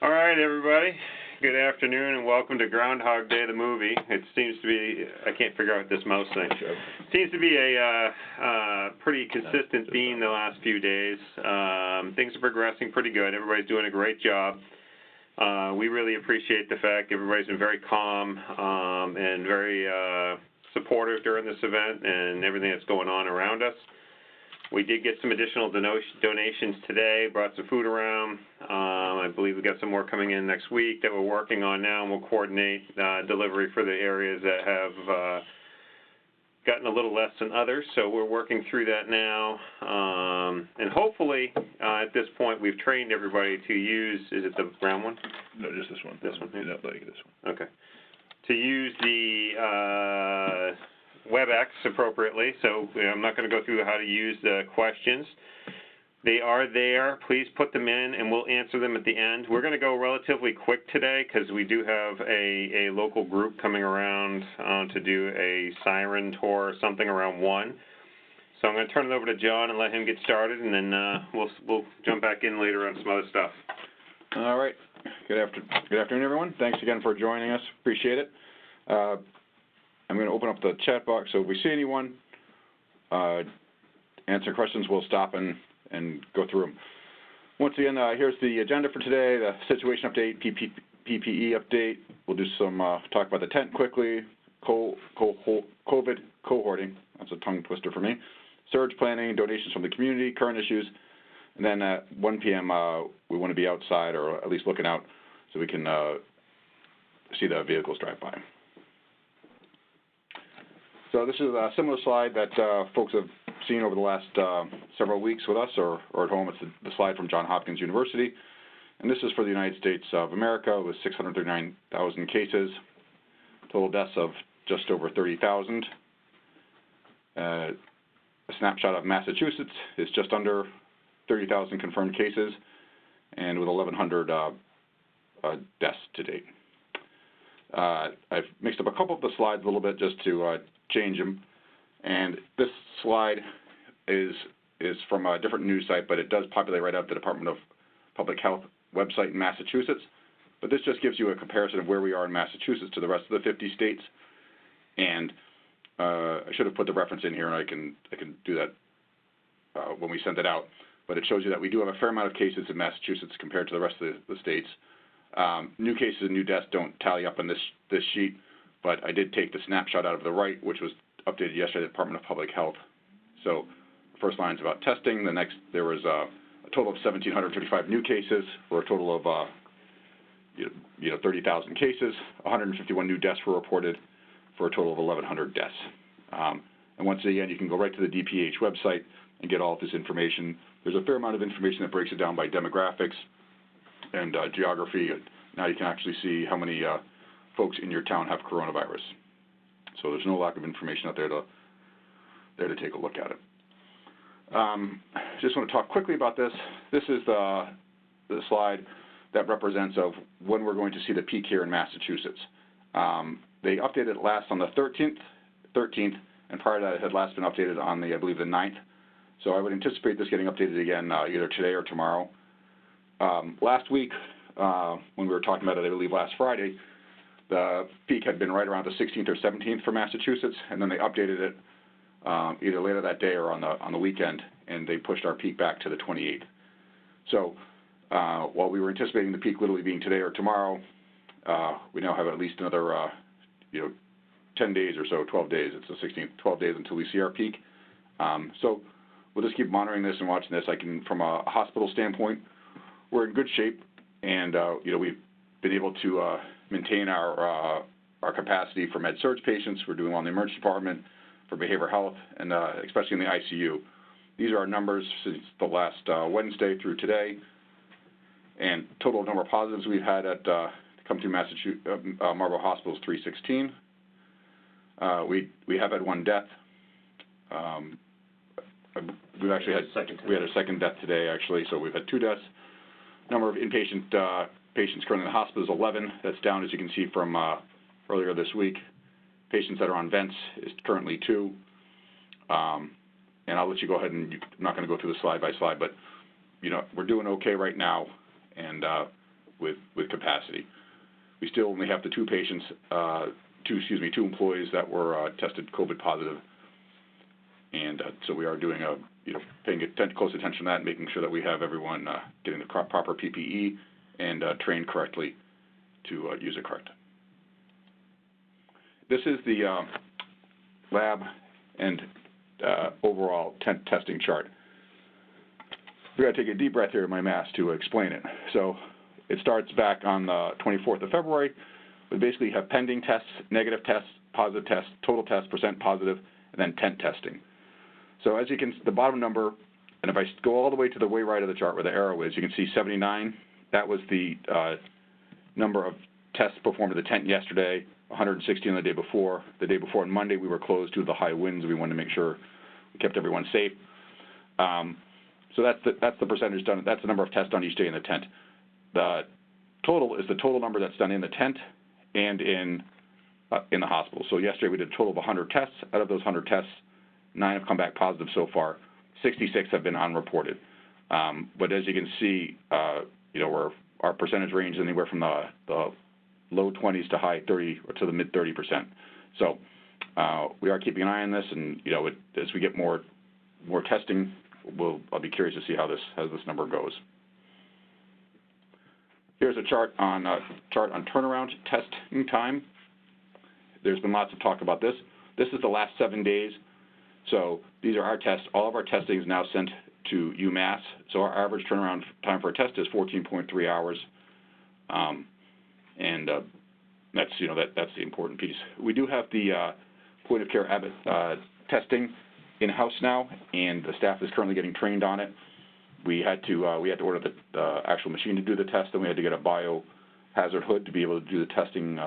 All right, everybody. Good afternoon and welcome to Groundhog Day, the movie. It seems to be, I can't figure out this mouse thing. Seems to be a pretty consistent theme the last few days. Things are progressing pretty good. Everybody's doing a great job. We really appreciate the fact everybody's been very calm and very supportive during this event and everything that's going on around us. We did get some additional donations today, brought some food around. I believe we got some more coming in next week that we're working on now, and we'll coordinate delivery for the areas that have gotten a little less than others. So we're working through that now. And hopefully, at this point, we've trained everybody to use, is it the brown one? No, just this one. This one? Yeah, like this one. Okay. To use the WebEx appropriately, so I'm not going to go through how to use the questions. They are there. Please put them in, and we'll answer them at the end. We're going to go relatively quick today because we do have a local group coming around to do a siren tour or something around 1. So I'm going to turn it over to John and let him get started, and then we'll jump back in later on some other stuff. All right. Good afternoon, everyone. Thanks again for joining us. Appreciate it. I'm going to open up the chat box, so if we see anyone answer questions, we'll stop and go through them. Once again, here's the agenda for today, the situation update, PPE update. We'll do some talk about the tent quickly, COVID cohorting, that's a tongue twister for me, surge planning, donations from the community, current issues, and then at 1 p.m. We want to be outside or at least looking out so we can see the vehicles drive by. So this is a similar slide that folks have seen over the last several weeks with us or at home. It's the slide from Johns Hopkins University. And this is for the United States of America with 639,000 cases, total deaths of just over 30,000. A snapshot of Massachusetts is just under 30,000 confirmed cases and with 1,100 deaths to date. I've mixed up a couple of the slides a little bit just to change them, and this slide is from a different news site, but it does populate right out the Department of Public Health website in Massachusetts. But this just gives you a comparison of where we are in Massachusetts to the rest of the 50 states, and I should have put the reference in here, and I can do that when we send it out. But it shows you that we do have a fair amount of cases in Massachusetts compared to the rest of the states. New cases and new deaths don't tally up on this sheet, but I did take the snapshot out of the right, which was updated yesterday at the Department of Public Health. So the first line is about testing. The next, there was a total of 1,755 new cases for a total of 30,000 cases. 151 new deaths were reported for a total of 1,100 deaths. And once again, you can go right to the DPH website and get all of this information. There's a fair amount of information that breaks it down by demographics and geography. Now you can actually see how many folks in your town have coronavirus. So there's no lack of information out there to take a look at it. Just want to talk quickly about this. This is the slide that represents of when we're going to see the peak here in Massachusetts. They updated it last on the 13th, and prior to that it had last been updated on the, I believe, the 9th. So I would anticipate this getting updated again either today or tomorrow. Last week, when we were talking about it, I believe last Friday, the peak had been right around the 16th or 17th for Massachusetts, and then they updated it either later that day or on the weekend, and they pushed our peak back to the 28th. So while we were anticipating the peak literally being today or tomorrow, we now have at least another 10 days or so, 12 days. It's the 16th, 12 days until we see our peak. So we'll just keep monitoring this and watching this. From a hospital standpoint, we're in good shape, and we've been able to maintain our capacity for med-surg patients. We're doing well in the emergency department for behavioral health, and especially in the ICU. These are our numbers since the last Wednesday through today, and total number of positives we've had at come through Marlborough Hospital is 316. We have had one death. We've actually had a second death today, actually, so we've had 2 deaths. Number of inpatient patients currently in the hospital is 11. That's down, as you can see, from earlier this week. Patients that are on vents is currently 2. And I'll let you go ahead and I'm not going to go through the slide by slide, but we're doing okay right now, and with capacity. We still only have the two patients, two employees that were tested COVID positive, and so we are doing paying close attention to that, and making sure that we have everyone getting the proper PPE and trained correctly to use it correct. This is the lab and overall tent testing chart. We've got to take a deep breath here in my mask to explain it. So it starts back on the 24th of February. We basically have pending tests, negative tests, positive tests, total tests, % positive, and then tent testing. So as you can, the bottom number, and if I go all the way to the way right of the chart where the arrow is, you can see 79. That was the number of tests performed at the tent yesterday, 160 on the day before. The day before on Monday, we were closed due to the high winds. We wanted to make sure we kept everyone safe. So that's the percentage done. That's the number of tests done each day in the tent. The total is the total number that's done in the tent and in the hospital. So yesterday we did a total of 100 tests. Out of those 100 tests, 9 have come back positive so far. 66 have been unreported. But as you can see, our percentage range is anywhere from the low 20s to high 30 or to the mid 30%. So we are keeping an eye on this, and as we get more testing, I'll be curious to see how this number goes. Here's a chart on turnaround testing time. There's been lots of talk about this. This is the last 7 days. So these are our tests. All of our testing is now sent to UMass. So our average turnaround time for a test is 14.3 hours, and that's that's the important piece. We do have the point of care Abbott testing in-house now, and the staff is currently getting trained on it. We had to order the actual machine to do the test, and we had to get a biohazard hood to be able to do the testing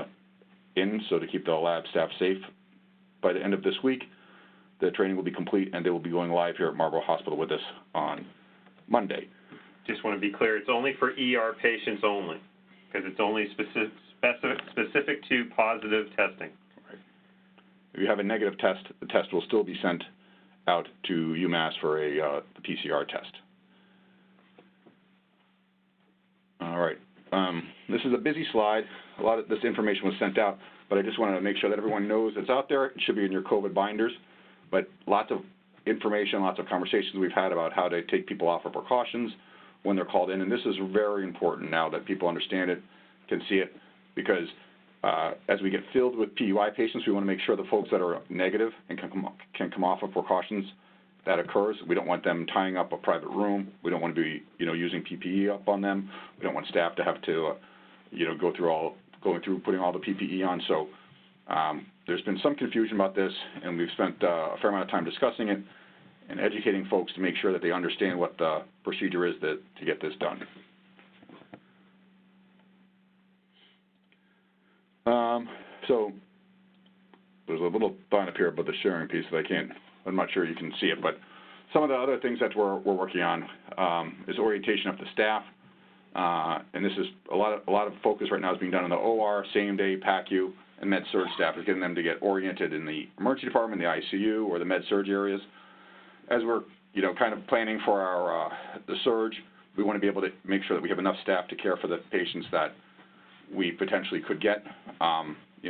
so to keep the lab staff safe. By the end of this week, the training will be complete, and they will be going live here at Marlborough Hospital with us on Monday. Just want to be clear, it's only for ER patients only, because it's only specific to positive testing. Right. If you have a negative test, the test will still be sent out to UMass for a PCR test. All right. This is a busy slide. A lot of this information was sent out, but I just wanted to make sure that everyone knows it's out there. It should be in your COVID binders. But lots of information, lots of conversations we've had about how to take people off of precautions when they're called in. And this is very important now that people understand it, can see it, because as we get filled with PUI patients, we want to make sure the folks that are negative and can come off of precautions that occurs. We don't want them tying up a private room. We don't want to be, using PPE up on them. We don't want staff to have to, going through putting all the PPE on. So there's been some confusion about this, and we've spent a fair amount of time discussing it and educating folks to make sure that they understand what the procedure is to get this done. So there's a little sign up here about the sharing piece that I'm not sure you can see it, but some of the other things that we're working on is orientation of the staff, and this is a lot of focus right now is being done in the OR, same-day, PACU, and med-surg staff is getting them to get oriented in the emergency department, the ICU, or the med-surg areas. As we're, kind of planning for our the surge, we want to be able to make sure that we have enough staff to care for the patients that we potentially could get.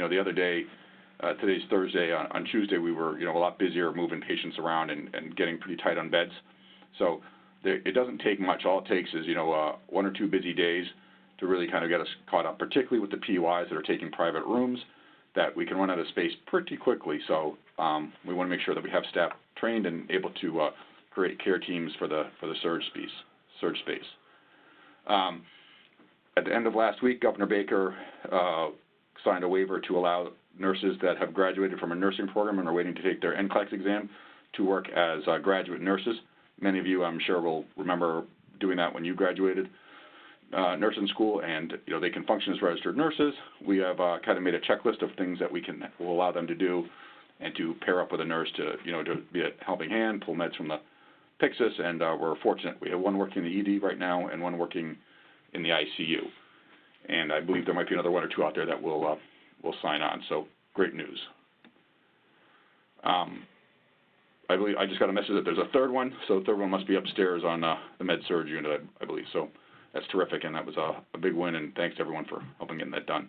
The other day, today's Thursday, on Tuesday, we were, a lot busier moving patients around and getting pretty tight on beds. So it doesn't take much. All it takes is, 1 or 2 busy days to really kind of get us caught up, particularly with the PUIs that are taking private rooms, that we can run out of space pretty quickly. So we want to make sure that we have staff trained and able to create care teams for the surge space. At the end of last week, Governor Baker signed a waiver to allow nurses that have graduated from a nursing program and are waiting to take their NCLEX exam to work as graduate nurses. Many of you, I'm sure, will remember doing that when you graduated nursing school, and they can function as registered nurses. We have kind of made a checklist of things that will allow them to do, and to pair up with a nurse to to be a helping hand, pull meds from the Pyxis, and we're fortunate. We have one working in the ED right now and one working in the ICU, and I believe there might be another 1 or 2 out there that will sign on. So great news. I just got a message that there's a third one, so the third one must be upstairs on the med-surg unit, I believe. So that's terrific, and that was a big win, and thanks to everyone for helping getting that done.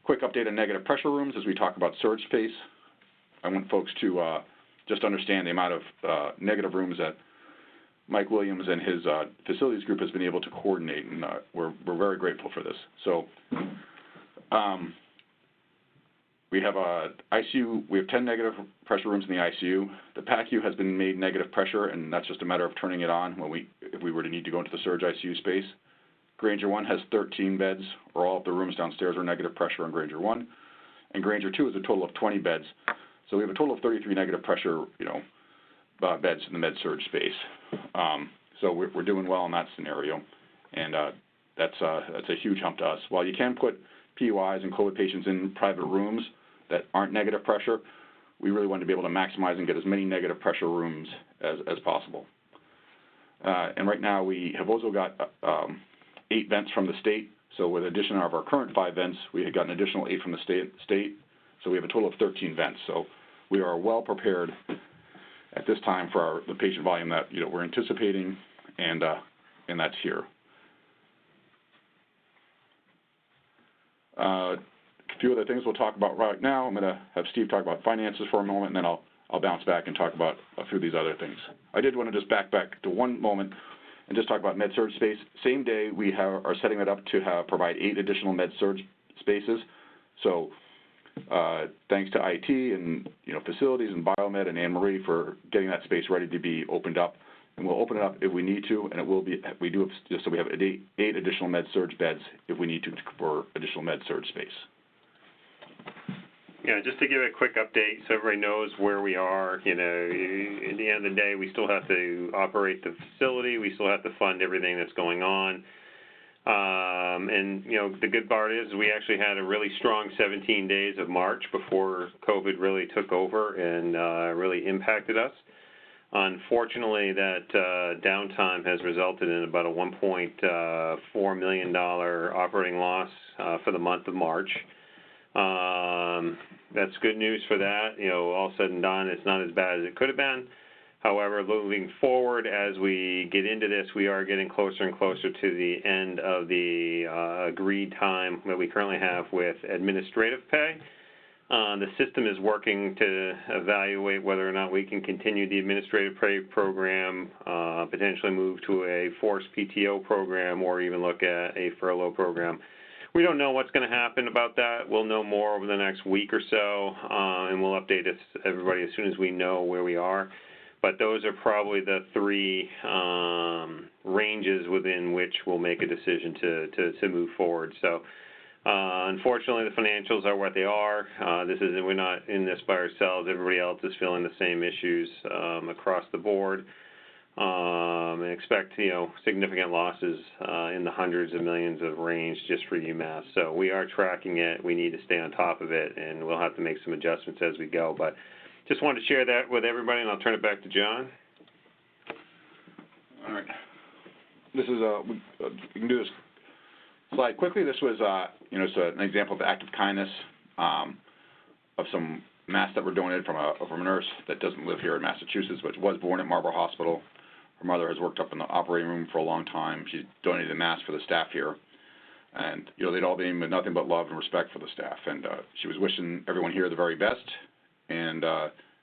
Quick update on negative pressure rooms as we talk about surge space. I want folks to just understand the amount of negative rooms that Mike Williams and his facilities group has been able to coordinate, and we're very grateful for this. So we have ICU. We have 10 negative pressure rooms in the ICU. The PACU has been made negative pressure, and that's just a matter of turning it on if we were to need to go into the surge ICU space. Granger 1 has 13 beds, or all of the rooms downstairs are negative pressure on Granger 1, and Granger 2 is a total of 20 beds. So we have a total of 33 negative pressure, beds in the med surge space. So we're doing well in that scenario, and that's a huge help to us. While you can put PUIs and COVID patients in private rooms that aren't negative pressure, we really want to be able to maximize and get as many negative pressure rooms as possible. And right now we have also got 8 vents from the state. So with the addition of our current 5 vents, we had got an additional 8 from the state. So we have a total of 13 vents. So we are well prepared at this time for the patient volume that we're anticipating, and that's here. A few other things we'll talk about right now. I'm going to have Steve talk about finances for a moment, and then I'll bounce back and talk about a few of these other things. I did want to just back to one moment and just talk about med-surg space. Same day, we are setting it up to provide 8 additional med-surg spaces. So thanks to IT and facilities and biomed and Anne Marie for getting that space ready to be opened up, and we'll open it up if we need to, and it will be. We do have, so we have 8 additional med-surg beds if we need to for additional med-surg space. Yeah, just to give a quick update so everybody knows where we are. At the end of the day, we still have to operate the facility. We still have to fund everything that's going on. And the good part is we actually had a really strong 17 days of March before COVID really took over and really impacted us. Unfortunately, that downtime has resulted in about a $1.4 million operating loss for the month of March. That's good news for that. All said and done, it's not as bad as it could have been. However, moving forward, as we get into this, we are getting closer and closer to the end of the agreed time that we currently have with administrative pay. The system is working to evaluate whether or not we can continue the administrative pay program, potentially move to a forced PTO program, or even look at a furlough program. We don't know what's going to happen about that. We'll know more over the next week or so, and we'll update everybody as soon as we know where we are. But those are probably the 3 ranges within which we'll make a decision to move forward. So unfortunately, the financials are what they are. We're not in this by ourselves. Everybody else is feeling the same issues across the board. And expect significant losses in the hundreds of millions of range just for UMass. So we are tracking it. We need to stay on top of it, and we'll have to make some adjustments as we go. But just wanted to share that with everybody, and I'll turn it back to John. All right. This is we can do this slide quickly. This was it's an example of active kindness of some masks that were donated from a nurse that doesn't live here in Massachusetts, but was born at Marlborough Hospital. Her mother has worked up in the operating room for a long time. She donated a mask for the staff here, and they'd all been with nothing but love and respect for the staff. And she was wishing everyone here the very best, and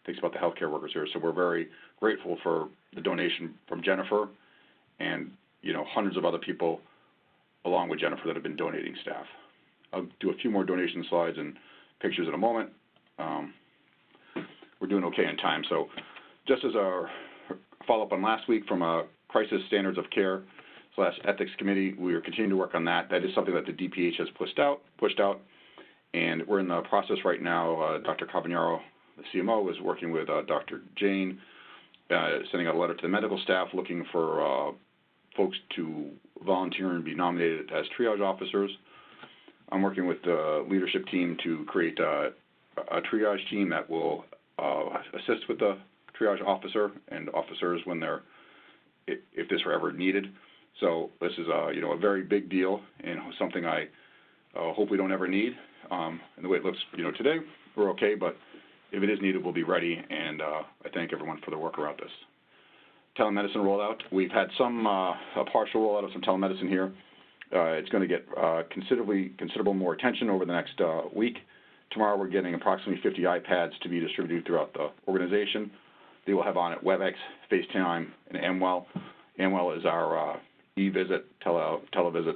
thinks about the healthcare workers here. So we're very grateful for the donation from Jennifer, and hundreds of other people along with Jennifer that have been donating staff. I'll do a few more donation slides and pictures in a moment. We're doing okay in time. So just as a follow-up on last week from a Crisis Standards of Care / Ethics Committee, we are continuing to work on that. That is something that the DPH has pushed out, and we're in the process right now. Dr. Cavagnaro, the CMO, is working with Dr. Jane, sending out a letter to the medical staff looking for folks to volunteer and be nominated as triage officers. I'm working with the leadership team to create a triage team that will assist with the triage officer and officers when if this were ever needed. So this is a very big deal and something I hope we don't ever need. And the way it looks today, we're okay, but if it is needed, we'll be ready, and I thank everyone for their work around this. telemedicine rollout. We've had a partial rollout of some telemedicine here. It's going to get considerable more attention over the next week. Tomorrow we're getting approximately 50 iPads to be distributed throughout the organization. They will have on it WebEx, FaceTime, and Amwell. Amwell is our e-visit, televisit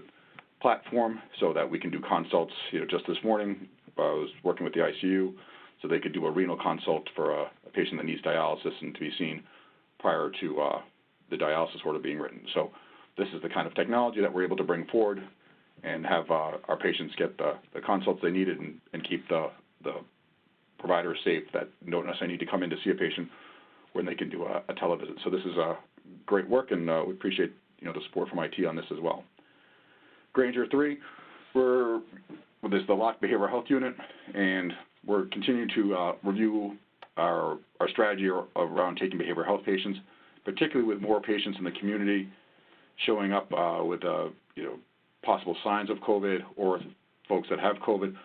platform so that we can do consults. Just this morning I was working with the ICU so they could do a renal consult for a patient that needs dialysis and to be seen prior to the dialysis order being written. So this is the kind of technology that we're able to bring forward and have our patients get the consults they needed and keep the providers safe that don't necessarily need to come in to see a patient when they can do a televisit. So this is great work, and we appreciate the support from IT on this as well. Granger 3, there's the locked behavioral health unit, and we're continuing to review our strategy around taking behavioral health patients, particularly with more patients in the community showing up with possible signs of COVID or folks that have COVID.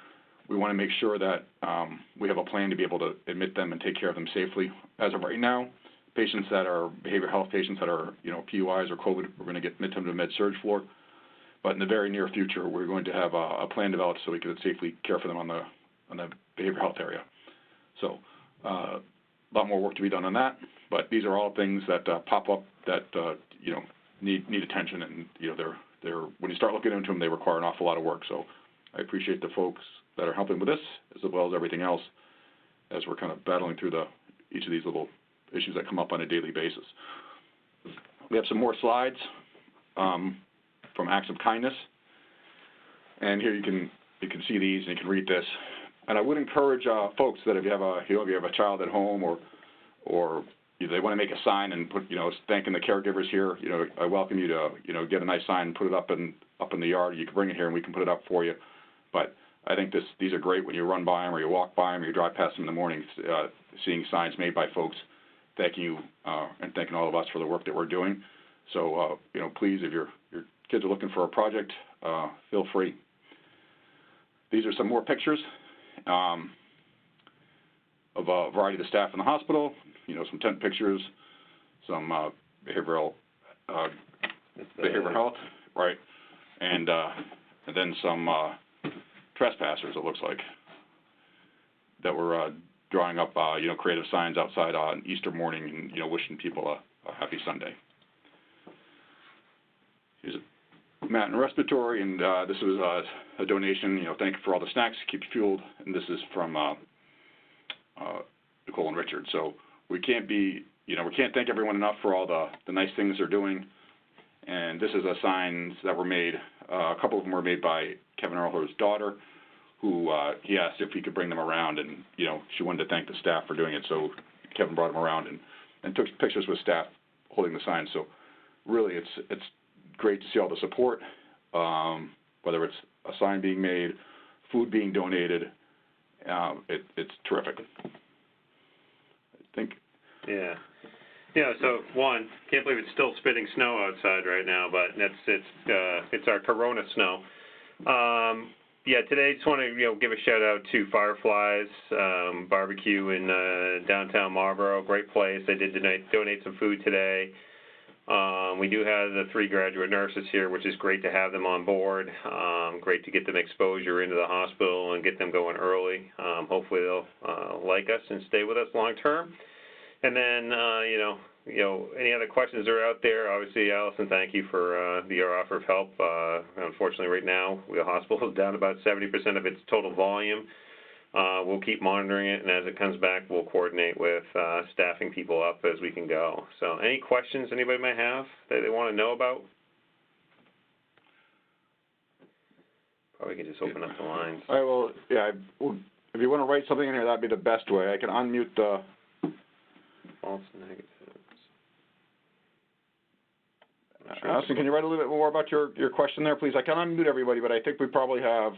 We want to make sure that we have a plan to be able to admit them and take care of them safely. As of right now, patients that are behavioral health patients that are PUIs or COVID, we're going to admit them to the med-surg floor. But in the very near future, we're going to have a plan developed so we can safely care for them on the behavioral health area. So a lot more work to be done on that. But these are all things that pop up that need attention, and they're when you start looking into them, they require an awful lot of work. So I appreciate the folks that are helping with this, as well as everything else, as we're kind of battling through each of these little issues that come up on a daily basis. We have some more slides from acts of kindness, and here you can see these and you can read this. And I would encourage folks that if you have a child at home or they want to make a sign and put thanking the caregivers here, I welcome you to get a nice sign and put it up in the yard. You can bring it here and we can put it up for you. But I think these are great when you run by them or you walk by them or you drive past them in the morning, seeing signs made by folks thanking you and thanking all of us for the work that we're doing. So please, if your kids are looking for a project, feel free. These are some more pictures of a variety of the staff in the hospital. Some tent pictures, some behavioral health, right, and then some trespassers. It looks like that were drawing up, creative signs outside on Easter morning and wishing people a happy Sunday. Here's Matt and Respiratory, and this was a donation. Thank you for all the snacks, keep you fueled, and this is from Nicole and Richard. So we can't thank everyone enough for all the nice things they're doing. And this is a signs that were made. A couple of them were made by Kevin Earler's daughter, who he asked if he could bring them around, and she wanted to thank the staff for doing it. So Kevin brought them around and took pictures with staff holding the signs. So really, it's great to see all the support, whether it's a sign being made, food being donated. It's terrific. I think. Yeah. Yeah. So can't believe it's still spitting snow outside right now, but it's our Corona snow. Yeah. Today, just want to give a shout out to Fireflies Barbecue in downtown Marlborough. Great place. They did donate some food today. We do have the 3 graduate nurses here, which is great to have them on board. Great to get them exposure into the hospital and get them going early. Hopefully they'll like us and stay with us long term. And then, any other questions that are out there? Obviously, Allison, thank you for your offer of help. Unfortunately, right now, the hospital is down about 70% of its total volume. We'll keep monitoring it, and as it comes back, we'll coordinate with staffing people up as we can go. So any questions anybody might have that they want to know about? Probably could just open up the lines. All right, well, yeah, if you want to write something in here, that'd be the best way. I can unmute the... False negatives. Allison, can you write a little bit more about your question there, please? I can unmute everybody, but I think we probably have...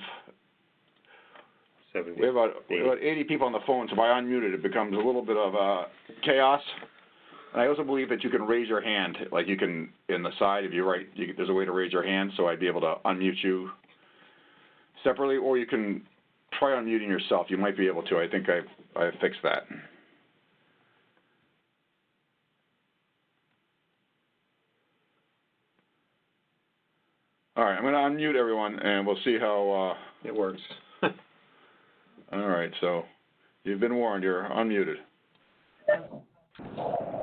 We have about 80 people on the phone, so if I unmute it, it becomes a little bit of chaos. And I also believe that you can raise your hand, like you can, in the side, if you write, there's a way to raise your hand, so I'd be able to unmute you separately, or you can try unmuting yourself. You might be able to. I think I've fixed that. All right, I'm going to unmute everyone, and we'll see how, It works. all right, so you've been warned. You're unmuted.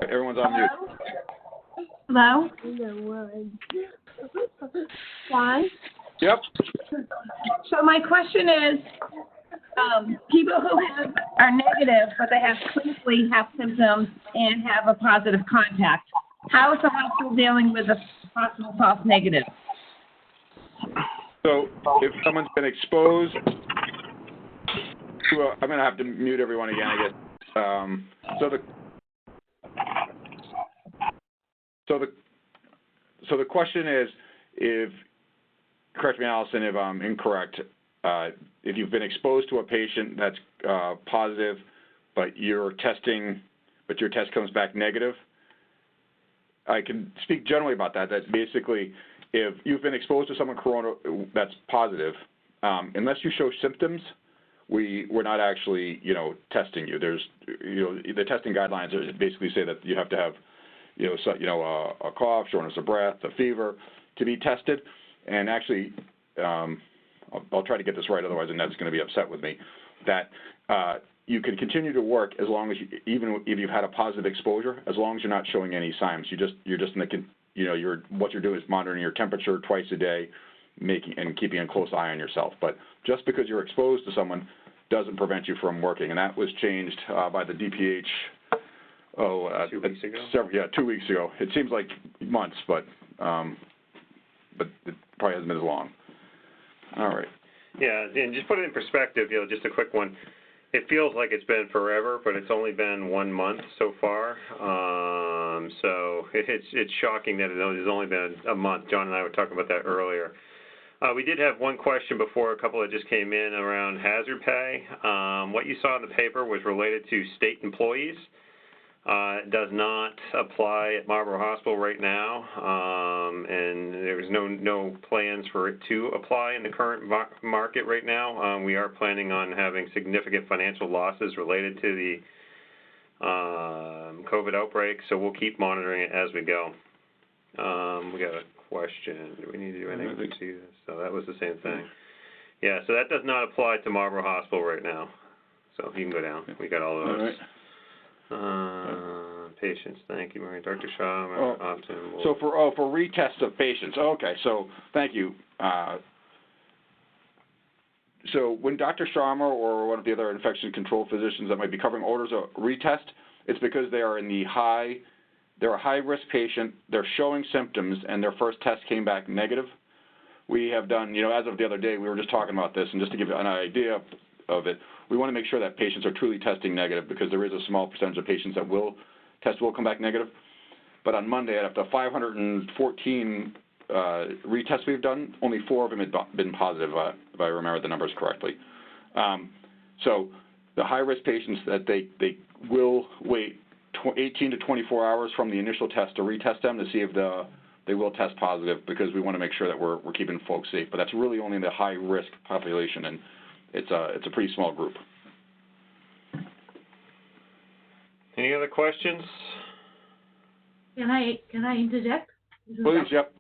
Everyone's on mute. Hello? John? Yep. So my question is, people who are negative, but they clinically have symptoms and have a positive contact, how is the hospital dealing with a possible false negative? So if someone's been exposed to I'm going to have to mute everyone again, I guess. So the question is, correct me, Allison, if I'm incorrect, if you've been exposed to a patient that's positive, but your test comes back negative, I can speak generally about that. That basically, if you've been exposed to someone that's positive, unless you show symptoms, we're not actually, testing you. There's, the testing guidelines basically say that you have to have, a cough, shortness of breath, a fever to be tested. And actually, I'll try to get this right, otherwise Annette's going to be upset with me, that you can continue to work as long as even if you've had a positive exposure, as long as you're not showing any signs. You're just in the, what you're doing is monitoring your temperature twice a day, and keeping a close eye on yourself. But just because you're exposed to someone doesn't prevent you from working, and that was changed by the DPH. 2 weeks ago. 2 weeks ago. It seems like months, but it probably hasn't been as long. All right. Yeah, and just put it in perspective, just a quick one. It feels like it's been forever, but it's only been 1 month so far. So it's shocking that it has only been a month. John and I were talking about that earlier. We did have one question before, a couple that just came in around hazard pay. What you saw in the paper was related to state employees. It does not apply at Marlborough Hospital right now, and there's no plans for it to apply in the current market right now. We are planning on having significant financial losses related to the COVID outbreak, so we'll keep monitoring it as we go. We got a question. Do we need to do anything to see this? So that was the same thing. Yeah, so that does not apply to Marlborough Hospital right now. So you can go down. We got all those. All right. Patients, thank you, Mary. Dr. Shaw, Optum. So for retests of patients. Okay, so thank you. So when Dr. Sharma or one of the other infection control physicians that might be covering orders a retest, it's because they are they're a high-risk patient, they're showing symptoms, and their first test came back negative. We have done, as of the other day, we were just talking about this, and just to give you an idea of it, we want to make sure that patients are truly testing negative, because there is a small percentage of patients that will come back negative. But on Monday, out of the 514 retests we've done, only 4 of them had been positive, if I remember the numbers correctly. So the high-risk patients, that they will wait 18 to 24 hours from the initial test to retest them to see if they will test positive, because we want to make sure that we're keeping folks safe. But that's really only the high-risk population, and it's a pretty small group. Any other questions? Can I interject? Please, yep.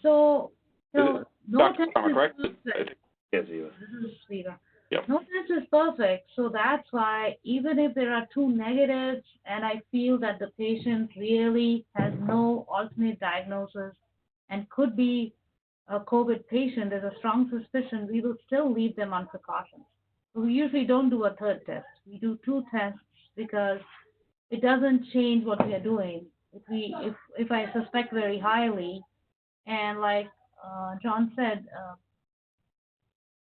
So no Dr. test Palmer, is correct? perfect. Yes, Eva. This is Rita. Yep. No test is perfect, so that's why even if there are 2 negatives and I feel that the patient really has no alternate diagnosis and could be a COVID patient, there's a strong suspicion, we will still leave them on precautions. We usually don't do a 3rd test. We do 2 tests because it doesn't change what we are doing. If I suspect very highly, and like John said,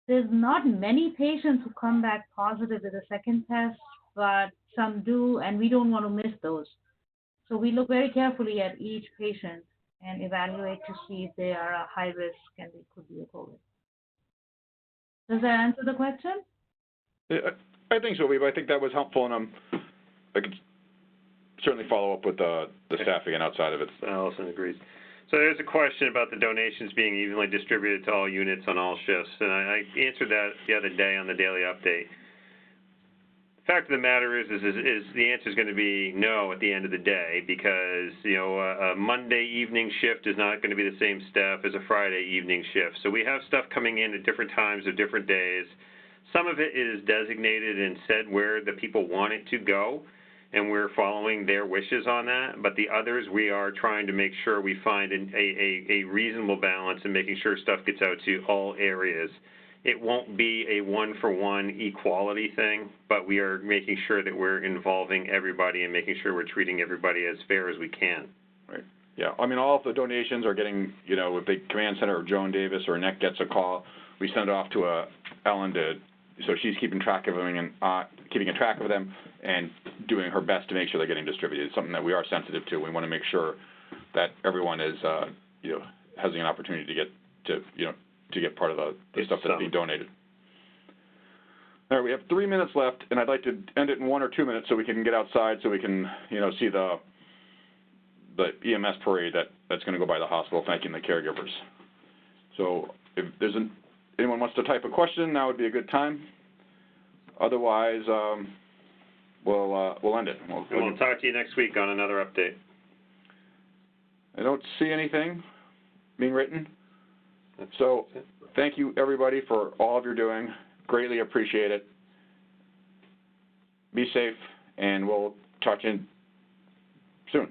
there's not many patients who come back positive with a 2nd test, but some do, and we don't want to miss those. So we look very carefully at each patient and evaluate to see if they are a high risk and they could be a COVID. Does that answer the question? Yeah, I think so, Eva. I think that was helpful, and I could certainly follow up with the staff again outside of it. Allison agrees. So there's a question about the donations being evenly distributed to all units on all shifts, and I answered that the other day on the daily update. fact of the matter is the answer is going to be no at the end of the day, because, you know, a Monday evening shift is not going to be the same staff as a Friday evening shift. So we have stuff coming in at different times of different days. Some of it is designated and said where the people want it to go, and we're following their wishes on that. But the others, we are trying to make sure we find a reasonable balance in making sure stuff gets out to all areas. It won't be a one-for-one equality thing, but we are making sure that we're involving everybody and making sure we're treating everybody as fair as we can. Right. Yeah. I mean, all of the donations are getting, you know, if the command center or Joan Davis or Annette gets a call, we send it off to Ellen so she's keeping track of them and keeping a track of them and doing her best to make sure they're getting distributed. It's something that we are sensitive to. We want to make sure that everyone is, you know, has an opportunity to get part of the stuff that's being donated. All right, we have 3 minutes left, and I'd like to end it in 1 or 2 minutes so we can get outside, so we can, you know, see the EMS parade that's going to go by the hospital, thanking the caregivers. So if anyone wants to type a question, now would be a good time. Otherwise, we'll end it. We'll talk to you next week on another update. I don't see anything being written. So thank you, everybody, for all of your doing. Greatly appreciate it. Be safe, and we'll talk to you soon.